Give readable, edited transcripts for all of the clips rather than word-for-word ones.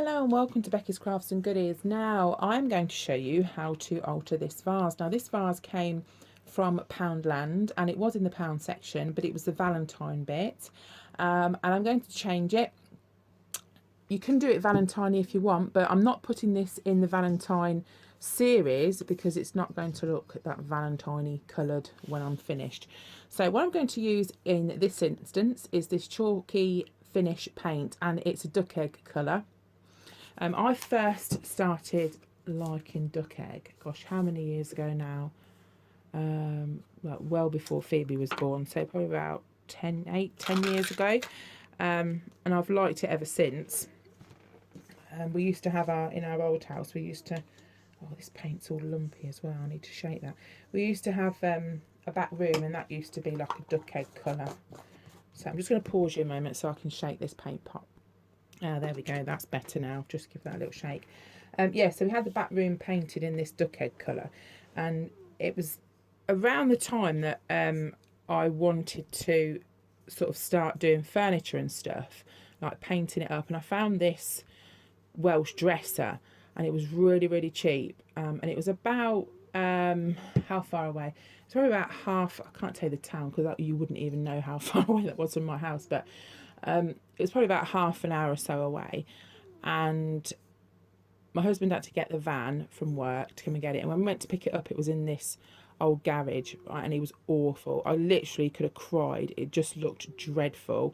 Hello and welcome to Becky's Crafts and Goodies. Now I'm going to show you how to alter this vase. Now this vase came from Poundland and it was in the pound section, but it was the valentine bit, and I'm going to change it. You can do it valentine if you want, but I'm not putting this in the valentine series because it's not going to look that valentine-y coloured when I'm finished. So what I'm going to use in this instance is this chalky finish paint, and it's a duck egg colour. I first started liking duck egg, gosh, how many years ago now? Well before Phoebe was born, so probably about 10 years ago. And I've liked it ever since. We used to have in our old house, oh, this paint's all lumpy as well, I need to shake that. We used to have a back room, and that used to be like a duck egg colour. So I'm just going to pause you a moment so I can shake this paint pot. There we go, that's better now. Just give that a little shake. Yeah, so we had the back room painted in this duck egg colour, and it was around the time that I wanted to sort of start doing furniture and stuff, like painting it up, and I found this Welsh dresser, and it was really, really cheap, and it was about, how far away? It's probably about half, I can't tell you the town because you wouldn't even know how far away that was from my house, but it was probably about half an hour or so away, and my husband had to get the van from work to come and get it. And when we went to pick it up, it was in this old garage, right, and it was awful. I literally could have cried. It just looked dreadful.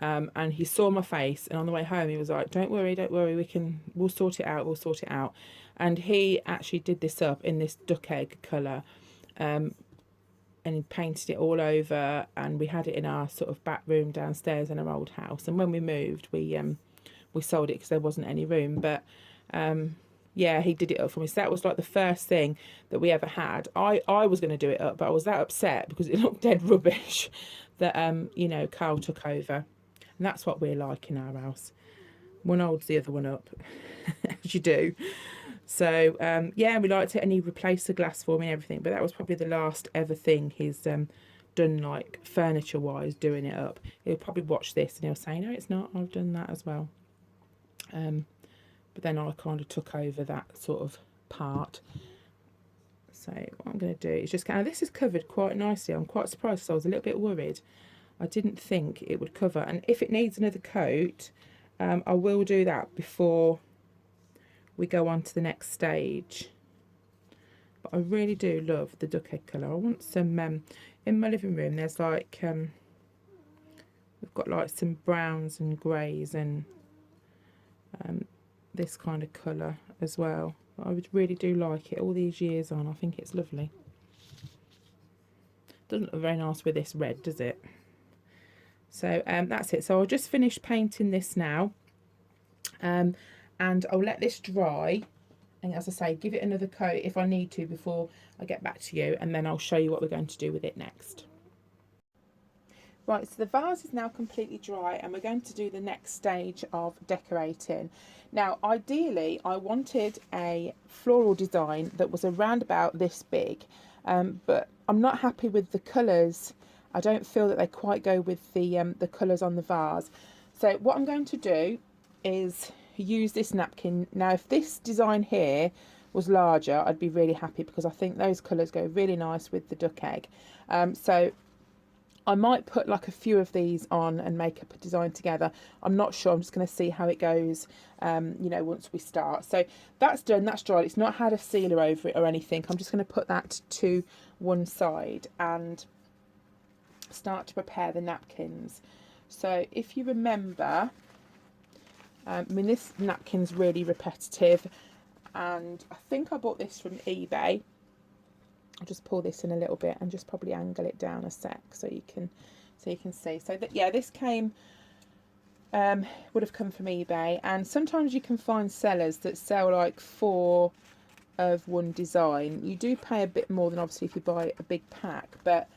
And he saw my face, and on the way home, he was like, "Don't worry, we'll sort it out, we'll sort it out." And he actually did this up in this duck egg colour. And he painted it all over, and we had it in our sort of back room downstairs in our old house. And when we moved, we sold it because there wasn't any room. But yeah, he did it up for me. So that was like the first thing that we ever had. I was going to do it up, but I was that upset because it looked dead rubbish that you know, Carl took over. And that's what we're like in our house. One holds the other one up, as you do. So yeah, we liked it, and he replaced the glass for me and everything. But that was probably the last ever thing he's done, like furniture wise, doing it up. He'll probably watch this and he'll say, "No, it's not. I've done that as well." But then I kind of took over that sort of part. So what I'm going to do is just kind of, this is covered quite nicely. I'm quite surprised, so I was a little bit worried. I didn't think it would cover, and if it needs another coat, I will do that before we go on to the next stage. But I really do love the duck egg colour. I want some in my living room. There's like we've got like some browns and greys and this kind of colour as well. I would really do like it all these years on. I think it's lovely. Doesn't look very nice with this red, does it? So that's it. So I'll just finish painting this now, and I'll let this dry, and as I say, give it another coat if I need to before I get back to you, and then I'll show you what we're going to do with it next. Right, so the vase is now completely dry, and we're going to do the next stage of decorating. Now, ideally, I wanted a floral design that was around about this big, but I'm not happy with the colours. I don't feel that they quite go with the colours on the vase. So what I'm going to do is use this napkin. Now, if this design here was larger, I'd be really happy because I think those colours go really nice with the duck egg. So I might put like a few of these on and make up a design together. I'm not sure. I'm just going to see how it goes, you know, once we start. So that's done. That's dried. It's not had a sealer over it or anything. I'm just going to put that to one side and start to prepare the napkins. So if you remember, I mean, this napkin's really repetitive, and I think I bought this from eBay. I'll just pull this in a little bit and just probably angle it down a sec so you can see. So that, yeah, this came would have come from eBay, and sometimes you can find sellers that sell like 4 of one design. You do pay a bit more than obviously if you buy a big pack, but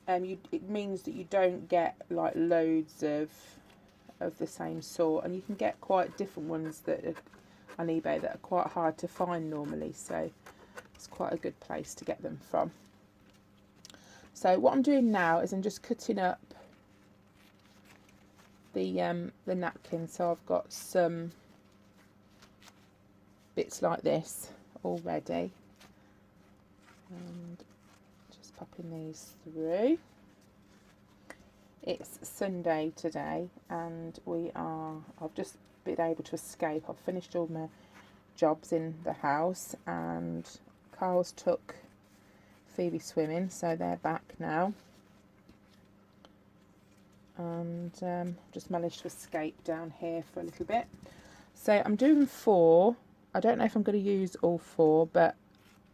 it means that you don't get like loads of the same sort, and you can get quite different ones that are on eBay that are quite hard to find normally. So it's quite a good place to get them from. So what I'm doing now is I'm just cutting up the napkin. So I've got some bits like this already, and just popping these through. It's Sunday today, and I've just been able to escape. I've finished all my jobs in the house, and Carl's took Phoebe swimming, so they're back now, and just managed to escape down here for a little bit. So I'm doing 4. I don't know if I'm going to use all 4, but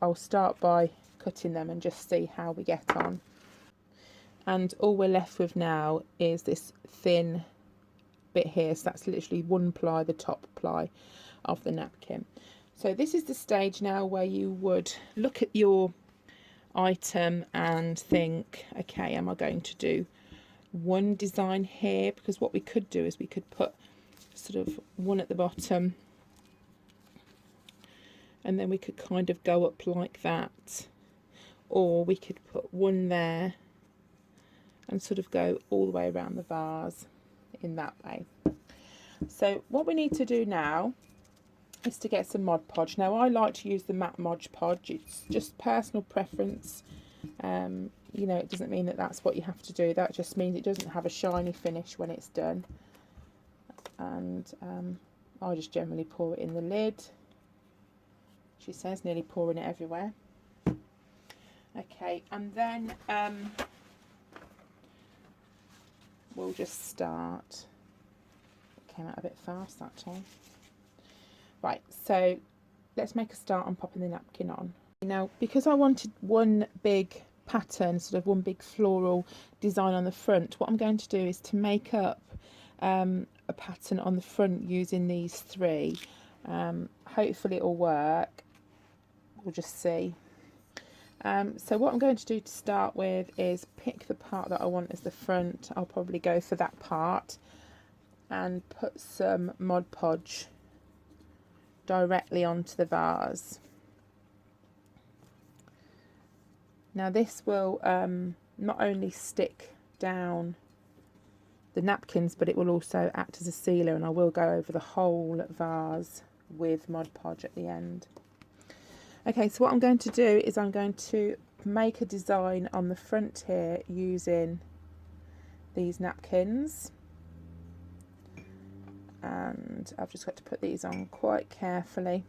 I'll start by cutting them and just see how we get on. And all we're left with now is this thin bit here, so that's literally 1 ply, the top ply of the napkin. So this is the stage now where you would look at your item and think, okay, am I going to do one design here? Because what we could do is we could put sort of one at the bottom, and then we could kind of go up like that, or we could put one there and sort of go all the way around the vase in that way. So what we need to do now is to get some Mod Podge. Now I like to use the matte Mod Podge. It's just personal preference. You know, it doesn't mean that that's what you have to do. That just means it doesn't have a shiny finish when it's done. And I just generally pour it in the lid. She says nearly pouring it everywhere. Okay, and then we'll just start. It came out a bit fast that time. Right, so let's make a start on popping the napkin on. Now, because I wanted one big pattern, sort of one big floral design on the front, what I'm going to do is to make up a pattern on the front using these 3. Hopefully it'll work. We'll just see. So what I'm going to do to start with is pick the part that I want as the front. I'll probably go for that part and put some Mod Podge directly onto the vase. Now this will not only stick down the napkins, but it will also act as a sealer, and I will go over the whole vase with Mod Podge at the end. Okay, so what I'm going to do is I'm going to make a design on the front here using these napkins, and I've just got to put these on quite carefully.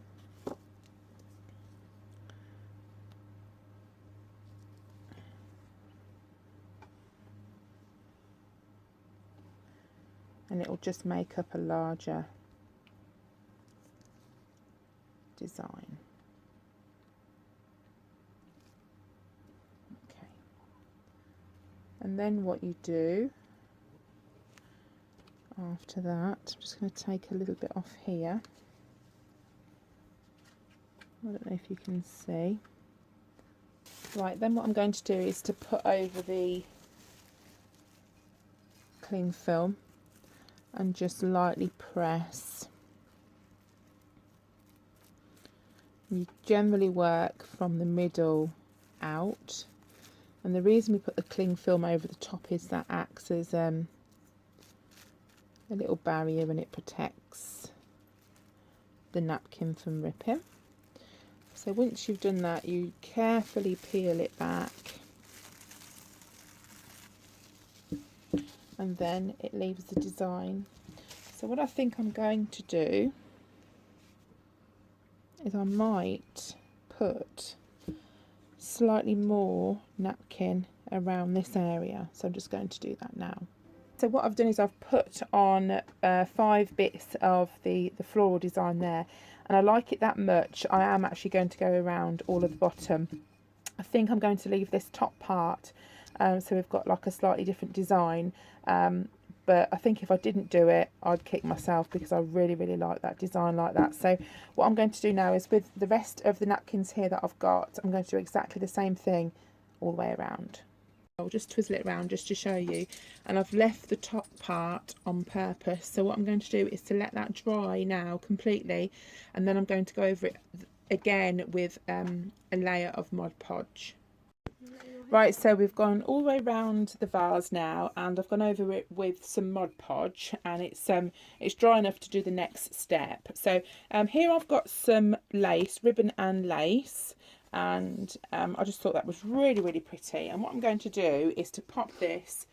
And it will just make up a larger design. Okay. And then what you do after that, I'm just going to take a little bit off here. I don't know if you can see. Right, then what I'm going to do is to put over the cling film and just lightly press. You generally work from the middle out, and the reason we put the cling film over the top is that acts as a little barrier, and it protects the napkin from ripping. So once you've done that, you carefully peel it back, and then it leaves the design. So what I think I'm going to do is I might put slightly more napkin around this area. So I'm just going to do that now. So what I've done is I've put on 5 bits of the floral design there, and I like it that much. I am actually going to go around all of the bottom. I think I'm going to leave this top part, so we've got like a slightly different design, but I think if I didn't do it, I'd kick myself, because I really like that design like that. So what I'm going to do now is, with the rest of the napkins here that I've got, I'm going to do exactly the same thing all the way around. I'll just twizzle it around just to show you, and I've left the top part on purpose. So what I'm going to do is to let that dry now completely, and then I'm going to go over it again with a layer of Mod Podge. Right, so we've gone all the way around the vase now, and I've gone over it with some Mod Podge, and it's dry enough to do the next step. So here I've got some lace, ribbon and lace, and I just thought that was really, really pretty. And what I'm going to do is to pop this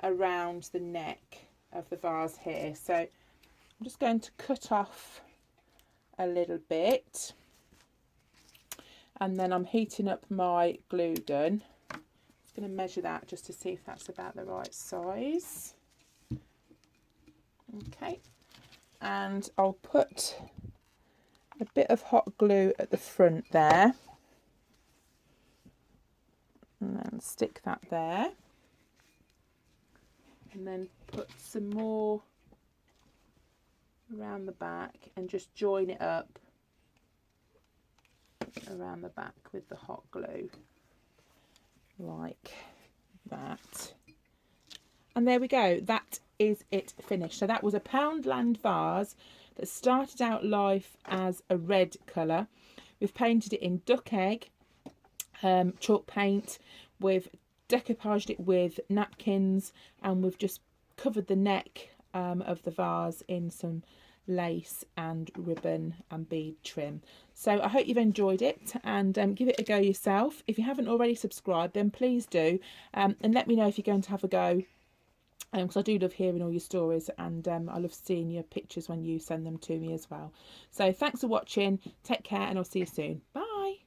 around the neck of the vase here. So I'm just going to cut off a little bit, and then I'm heating up my glue gun. I'm going to measure that just to see if that's about the right size. Okay, and I'll put a bit of hot glue at the front there, and then stick that there, and then put some more around the back and just join it up around the back with the hot glue like that. And there we go, that is it finished. So that was a Poundland vase that started out life as a red colour. We've painted it in duck egg chalk paint, we've decoupaged it with napkins, and we've just covered the neck of the vase in some lace and ribbon and bead trim. So I hope you've enjoyed it, and give it a go yourself. If you haven't already subscribed, then please do, and let me know if you're going to have a go, because I do love hearing all your stories, and I love seeing your pictures when you send them to me as well. So thanks for watching, take care, and I'll see you soon. Bye.